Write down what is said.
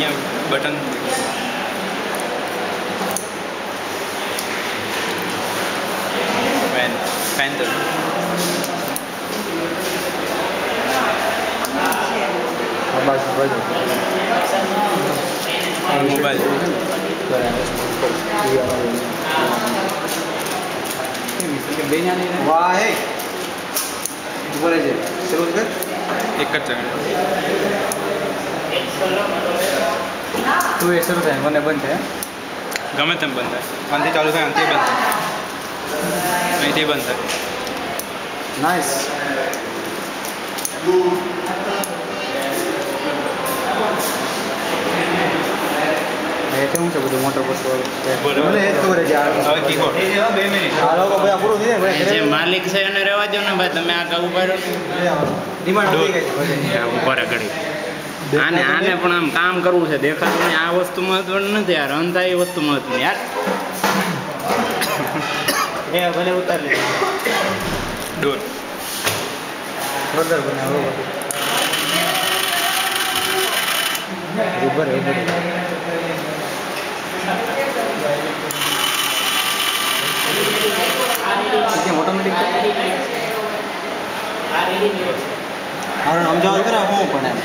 અહીંયા button fan તો mobile વાહ હે બોલે છે શરૂ કર એક જ સેકન્ડ તું એ શરૂ થાય મને બંધ થાય ગમે તેમ બંધ થાય આનાથી ચાલુ થાય આનાથી બંધ થાય અહીંથી બંધ થાય નાઇસ શું છે બધું મોટર બસ મને એ જ ખબર છે હવે કીબોર્ડ 2 મિનિટ આ લોકો બધા પૂરું થઈ જાય જે માલિક છે એને રહેવા દો ને ભાઈ, તમે આગળ ઉભા રહો. ડિમાન્ડ થઈ ગઈ છે ઉભા રહે ઘડી. આને પણ આમ કામ કરવું છે, દેખાતું નહીં. આ વસ્તુ મહત્વની નથી યાર, રન થાય એ વસ્તુ મહત્વની યાર. એ ભલે ઉતાર લે ડોર ફર્ધર બનાવો ઉભા રહે ઓટોમેટિક સમજાવવા કરે હું પણ એમ